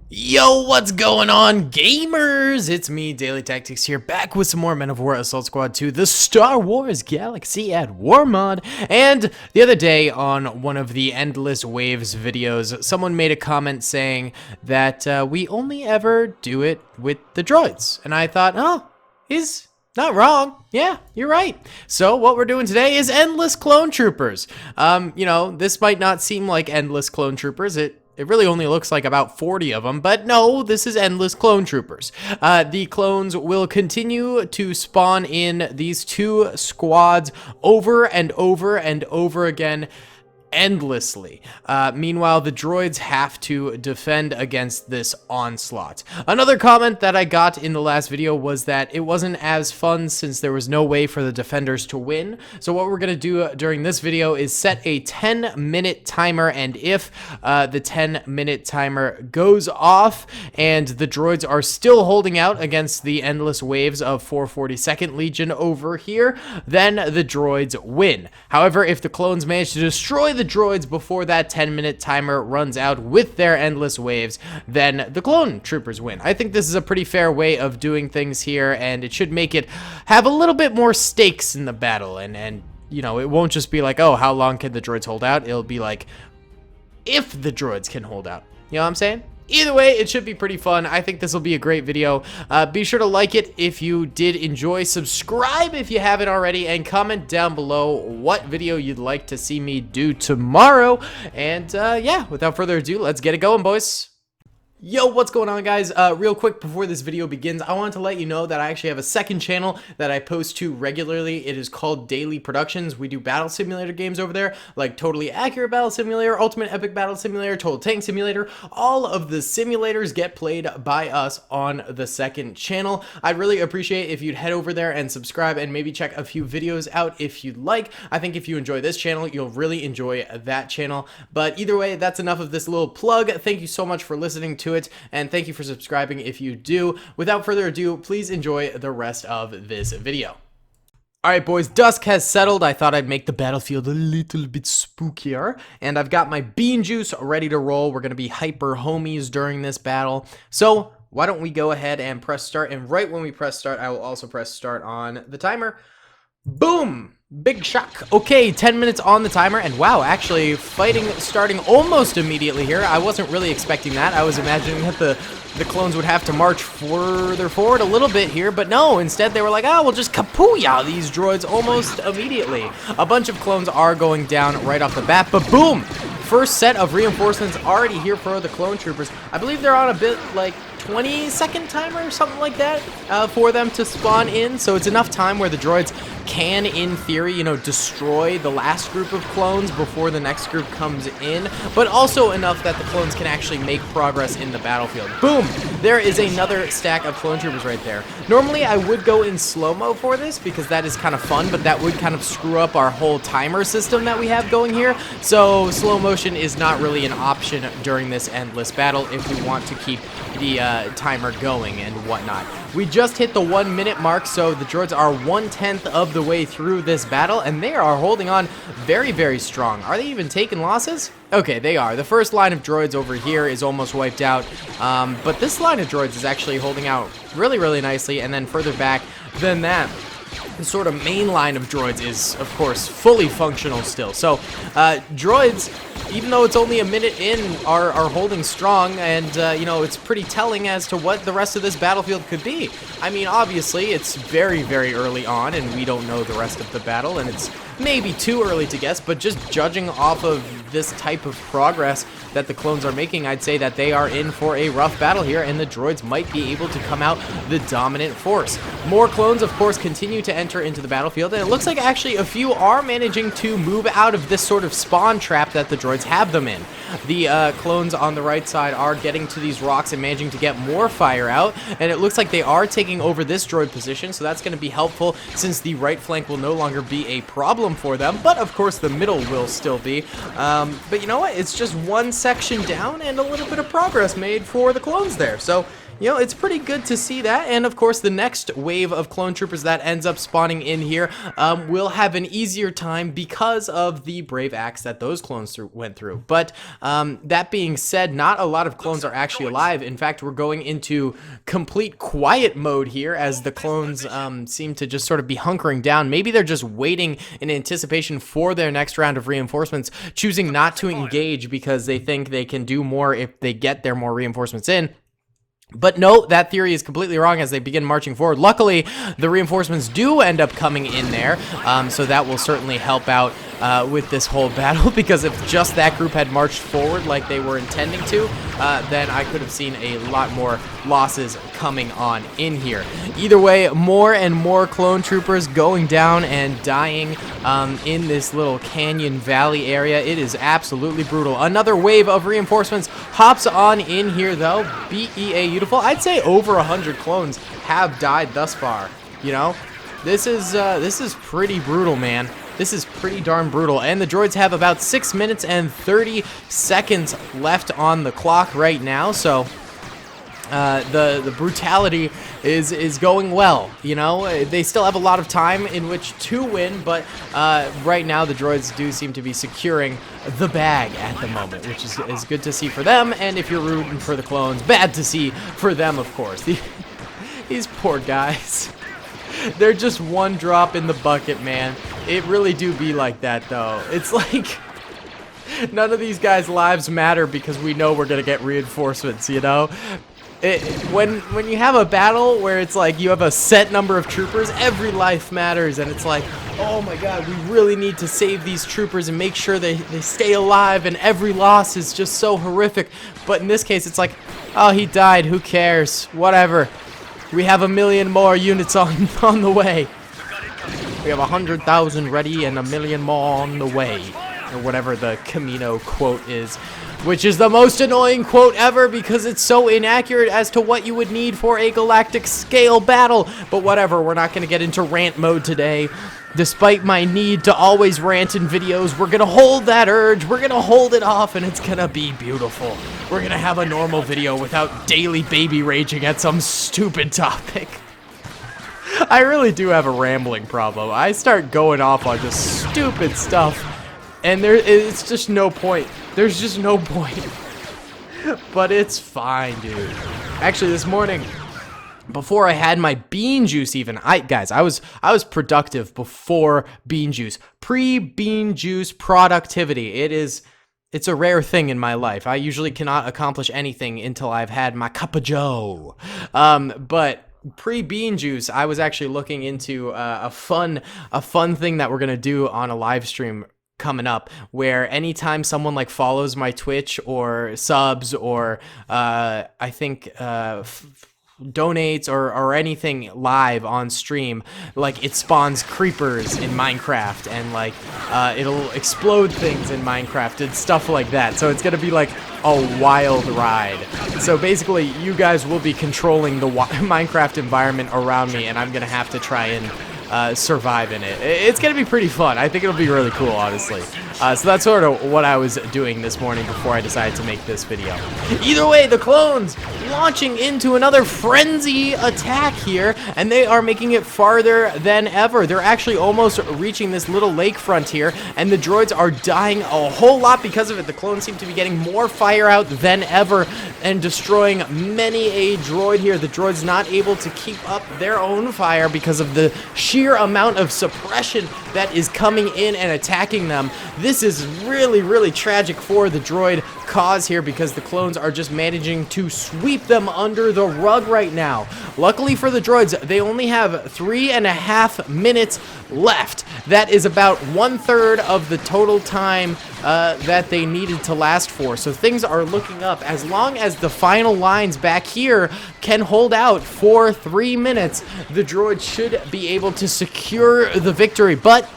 Yo, what's going on, gamers? It's me, Daily Tactics here, back with some more Men of War Assault Squad 2, the Star Wars Galaxy at War mod. And the other day on one of the Endless Waves videos, someone made a comment saying that we only ever do it with the droids. And I thought, oh, he's not wrong. Yeah, you're right. So what we're doing today is Endless Clone Troopers. This might not seem like Endless Clone Troopers. It really only looks like about 40 of them, but no, this is Endless Clone Troopers. The clones will continue to spawn in these two squads over and over and over again, endlessly. Meanwhile, the droids have to defend against this onslaught. Another comment that I got in the last video was that it wasn't as fun since there was no way for the defenders to win. So what we're going to do during this video is set a 10-minute timer, and if the 10-minute timer goes off and the droids are still holding out against the endless waves of 442nd Legion over here, then the droids win. However, if the clones manage to destroy the droids before that 10-minute timer runs out with their endless waves, then the clone troopers win. I think this is a pretty fair way of doing things here, and it should make it have a little bit more stakes in the battle, and you know, it won't just be like, oh, how long can the droids hold out? It'll be like, if the droids can hold out. You know what I'm saying? Either way, it should be pretty fun. I think this will be a great video. Be sure to like it if you did enjoy, subscribe if you haven't already, and comment down below what video you'd like to see me do tomorrow. And yeah, without further ado, let's get it going, boys. Yo, what's going on, guys? Real quick before this video begins, I wanted to let you know that I actually have a second channel that I post to regularly. It is called Daily Productions. We do battle simulator games over there, like Totally Accurate Battle Simulator, Ultimate Epic Battle Simulator, Total Tank Simulator. All of the simulators get played by us on the second channel. I'd really appreciate if you'd head over there and subscribe and maybe check a few videos out if you'd like. I think if you enjoy this channel, you'll really enjoy that channel. But either way, that's enough of this little plug. Thank you so much for listening to it, and thank you for subscribing if you do. Without further ado, please enjoy the rest of this video. Alright, boys, dusk has settled. I thought I'd make the battlefield a little bit spookier, and I've got my bean juice ready to roll. We're going to be hyper homies during this battle, so why don't we go ahead and press start, and right when we press start, I will also press start on the timer. Boom! Big shock. Okay, 10 minutes on the timer, and wow, actually fighting starting almost immediately here. I wasn't really expecting that. I was imagining that the clones would have to march further forward a little bit here, but no, instead they were like, oh, we'll just kapooya these droids almost immediately. A bunch of clones are going down right off the bat, but boom! First set of reinforcements already here for the clone troopers. I believe they're on a bit like 20-second timer or something like that for them to spawn in, so it's enough time where the droids can, in theory, you know, destroy the last group of clones before the next group comes in, but also enough that the clones can actually make progress in the battlefield. Boom! There is another stack of clone troopers right there. Normally, I would go in slow-mo for this because that is kind of fun, but that would kind of screw up our whole timer system that we have going here, so slow motion is not really an option during this endless battle if we want to keep the timer going and whatnot. We just hit the 1 minute mark, so the droids are 1/10 of the way through this battle, and they are holding on very, very strong. Are they even taking losses? Okay, they are. The first line of droids over here is almost wiped out, but this line of droids is actually holding out really, really nicely, and then further back than that, the sort of main line of droids is, of course, fully functional still. So, droids, even though it's only a minute in, are holding strong, and, you know, it's pretty telling as to what the rest of this battlefield could be. I mean, obviously, it's very, very early on, and we don't know the rest of the battle, and it's maybe too early to guess, but just judging off of this type of progress that the clones are making, I'd say that they are in for a rough battle here, and the droids might be able to come out the dominant force. More clones, of course, continue to enter into the battlefield, and it looks like actually a few are managing to move out of this sort of spawn trap that the droids have them in. The clones on the right side are getting to these rocks and managing to get more fire out, and it looks like they are taking over this droid position, so that's going to be helpful since the right flank will no longer be a problem for them, but of course the middle will still be. But you know what? It's just one section down and a little bit of progress made for the clones there. So you know, it's pretty good to see that. And of course, the next wave of clone troopers that ends up spawning in here will have an easier time because of the brave acts that those clones went through. But that being said, not a lot of clones are actually alive. In fact, we're going into complete quiet mode here as the clones seem to just sort of be hunkering down. Maybe they're just waiting in anticipation for their next round of reinforcements, choosing not to engage because they think they can do more if they get their more reinforcements in. But no, that theory is completely wrong as they begin marching forward. Luckily, the reinforcements do end up coming in there, so that will certainly help out with this whole battle, because if just that group had marched forward like they were intending to, then I could have seen a lot more losses coming on in here. Either way, more and more clone troopers going down and dying in this little canyon valley area. It is absolutely brutal. Another wave of reinforcements hops on in here, though. Beautiful. I'd say over 100 clones have died thus far. You know, this is pretty brutal, man. This is pretty darn brutal, and the droids have about 6 minutes and 30 seconds left on the clock right now, so the brutality is going well. You know, they still have a lot of time in which to win, but right now the droids do seem to be securing the bag at the moment, which is good to see for them, and if you're rooting for the clones, bad to see for them, of course. These poor guys. They're just one drop in the bucket, man. It really do be like that, though. It's like none of these guys' lives matter because we know we're gonna get reinforcements, you know? When you have a battle where it's like you have a set number of troopers, every life matters, and it's like, oh my god, we really need to save these troopers and make sure they stay alive, and every loss is just so horrific. But in this case, it's like, oh, he died, who cares? Whatever. We have 1 million more units on the way. We have 100,000 ready and 1 million more on the way. Or whatever the Camino quote is. Which is the most annoying quote ever because it's so inaccurate as to what you would need for a galactic scale battle. But whatever, we're not going to get into rant mode today. Despite my need to always rant in videos, we're going to hold that urge, we're going to hold it off, and it's going to be beautiful. We're going to have a normal video without daily baby raging at some stupid topic. I really do have a rambling problem. I start going off on just stupid stuff, and it's just no point. There's just no point. But it's fine, dude. Actually, this morning, before I had my bean juice even, guys, I was productive before bean juice. Pre-bean juice productivity. It's a rare thing in my life. I usually cannot accomplish anything until I've had my cup of joe. But pre-bean juice, I was actually looking into a fun thing that we're gonna do on a live stream coming up, where anytime someone like follows my Twitch or subs or I think donates or anything live on stream, like it spawns creepers in Minecraft, and like it'll explode things in Minecraft and stuff like that. So it's gonna be like a wild ride. So basically you guys will be controlling the Minecraft environment around me, and I'm gonna have to try and survive in it. It's gonna be pretty fun. I think it'll be really cool, honestly. So that's sort of what I was doing this morning before I decided to make this video. Either way, the clones launching into another frenzy attack here, and they are making it farther than ever. They're actually almost reaching this little lakefront here, and the droids are dying a whole lot because of it. The clones seem to be getting more fire out than ever and destroying many a droid here. The droid's not able to keep up their own fire because of the sheer amount of suppression that is coming in and attacking them. This is really, really tragic for the droid cause here because the clones are just managing to sweep them under the rug right now. Luckily for the droids, they only have 3.5 minutes left. That is about 1/3 of the total time that they needed to last for. So things are looking up. As long as the final lines back here can hold out for 3 minutes, the droid should be able to secure the victory. But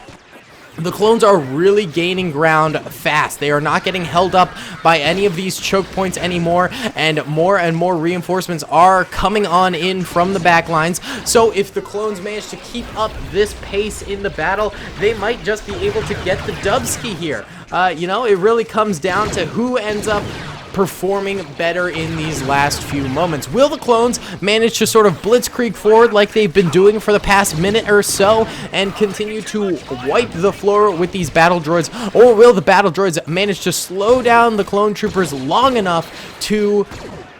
the clones are really gaining ground fast. They are not getting held up by any of these choke points anymore, and more reinforcements are coming on in from the back lines. So if the clones manage to keep up this pace in the battle, they might just be able to get the dubski here. You know, it really comes down to who ends up performing better in these last few moments. Will the clones manage to sort of blitzkrieg forward like they've been doing for the past minute or so and continue to wipe the floor with these battle droids, or will the battle droids manage to slow down the clone troopers long enough to...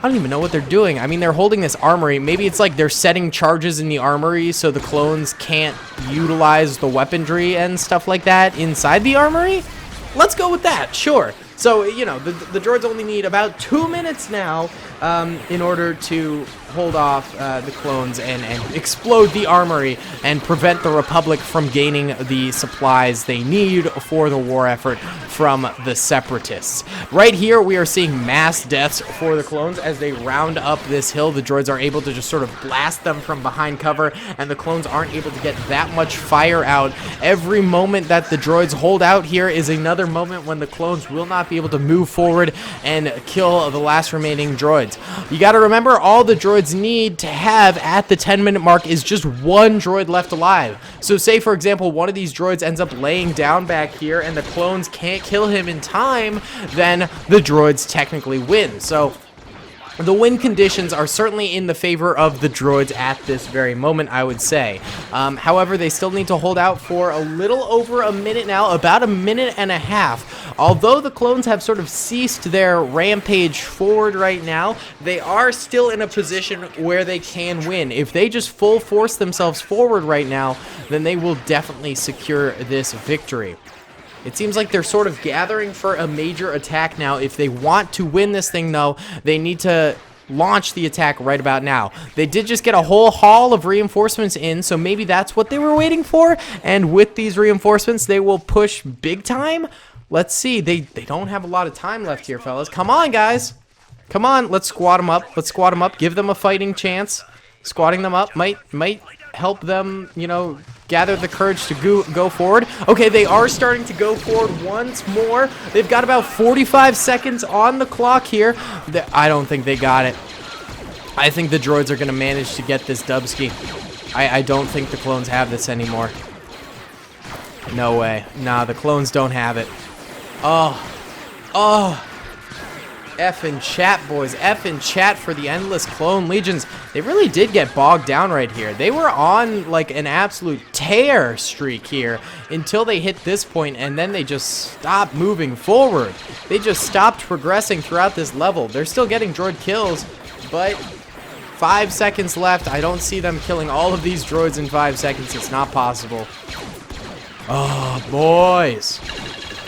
I don't even know what they're doing. I mean, they're holding this armory. Maybe it's like they're setting charges in the armory so the clones can't utilize the weaponry and stuff like that inside the armory? Let's go with that, sure. So, you know, the droids only need about 2 minutes now in order to hold off the clones and explode the armory and prevent the Republic from gaining the supplies they need for the war effort from the Separatists. Right here, we are seeing mass deaths for the clones as they round up this hill. The droids are able to just sort of blast them from behind cover, and the clones aren't able to get that much fire out. Every moment that the droids hold out here is another moment when the clones will not be able to move forward and kill the last remaining droids. You got to remember, all the droids need to have at the 10-minute mark is just one droid left alive. So say, for example, one of these droids ends up laying down back here and the clones can't kill him in time, then the droids technically win. So the win conditions are certainly in the favor of the droids at this very moment, I would say. However, they still need to hold out for a little over a minute now, about a minute and a half. Although the clones have sort of ceased their rampage forward right now, they are still in a position where they can win. If they just full force themselves forward right now, then they will definitely secure this victory. It seems like they're sort of gathering for a major attack now. If they want to win this thing, though, they need to launch the attack right about now. They did just get a whole haul of reinforcements in, so maybe that's what they were waiting for. And with these reinforcements, they will push big time. Let's see. They don't have a lot of time left here, fellas. Come on, guys. Come on. Let's squat them up. Let's squat them up. Give them a fighting chance. Squatting them up might help them, you know, gather the courage to go forward. Okay, they are starting to go forward once more. They've got about 45 seconds on the clock here. I don't think they got it. I think the droids are going to manage to get this dubski. I don't think the clones have this anymore. No way. Nah, the clones don't have it. Oh. F in chat, boys. F in chat for the endless clone legions. They really did get bogged down right here. They were on like an absolute tear streak here until they hit this point, and then they just stopped moving forward. They just stopped progressing throughout this level. They're still getting droid kills, but 5 seconds left. I don't see them killing all of these droids in 5 seconds. It's not possible. Oh, boys.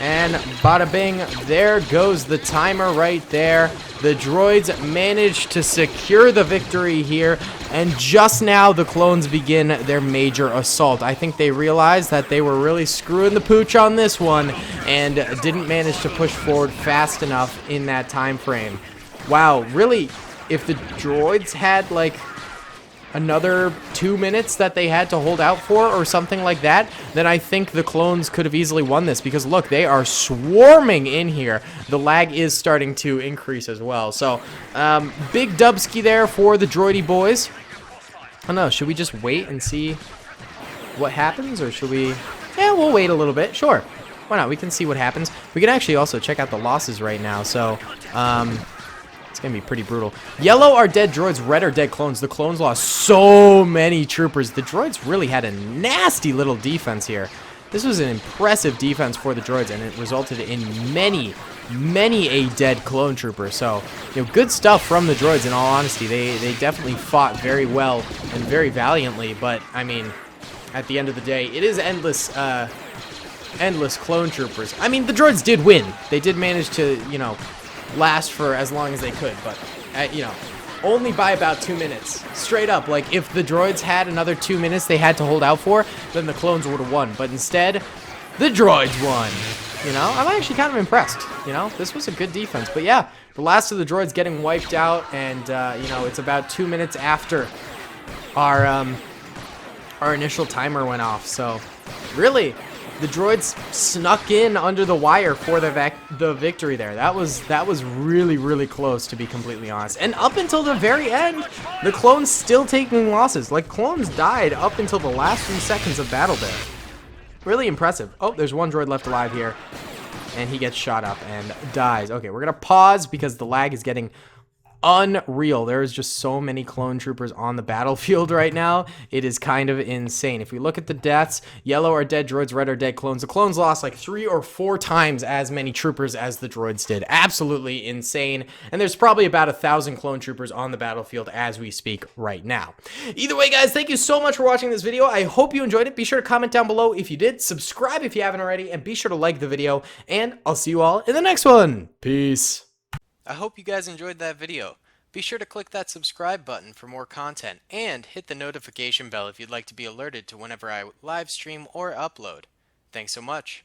And bada bing, there goes the timer right there. The droids managed to secure the victory here, and just now the clones begin their major assault. I think they realized that they were really screwing the pooch on this one and didn't manage to push forward fast enough in that time frame. Wow, really, if the droids had like another 2 minutes that they had to hold out for or something like that, then I think the clones could have easily won this, because look, they are swarming in here. The lag is starting to increase as well. So big dubski there for the droidy boys. I don't know, should we just wait and see what happens, or should we... Yeah, we'll wait a little bit, sure. Why not? We can see what happens. We can actually also check out the losses right now. So it's going to be pretty brutal. Yellow are dead droids, red are dead clones. The clones lost so many troopers. The droids really had a nasty little defense here. This was an impressive defense for the droids, and it resulted in many a dead clone trooper. So, you know, good stuff from the droids, in all honesty. They definitely fought very well and very valiantly, but, I mean, at the end of the day, it is endless clone troopers. I mean, the droids did win. They did manage to, you know, last for as long as they could, but you know, only by about 2 minutes. Straight up, like, if the droids had another 2 minutes they had to hold out for, then the clones would have won. But instead, the droids won. You know, I'm actually kind of impressed. You know, this was a good defense. But yeah, the last of the droids getting wiped out, and you know, it's about 2 minutes after our initial timer went off. So really, the droids snuck in under the wire for the victory there. That was really close, to be completely honest. And up until the very end, the clones still taking losses. Like, clones died up until the last few seconds of battle there. Really impressive. Oh, there's one droid left alive here. and he gets shot up and dies. Okay, we're gonna pause because the lag is getting unreal. There is just so many clone troopers on the battlefield right now. It is kind of insane. If we look at the deaths, yellow are dead droids, red are dead clones. The clones lost like 3 or 4 times as many troopers as the droids did. Absolutely insane. And there's probably about 1,000 clone troopers on the battlefield as we speak right now. Either way, guys, thank you so much for watching this video. I hope you enjoyed it. Be sure to comment down below if you did, subscribe if you haven't already, and be sure to like the video. And I'll see you all in the next one. Peace. I hope you guys enjoyed that video. Be sure to click that subscribe button for more content and hit the notification bell if you'd like to be alerted to whenever I live stream or upload. Thanks so much.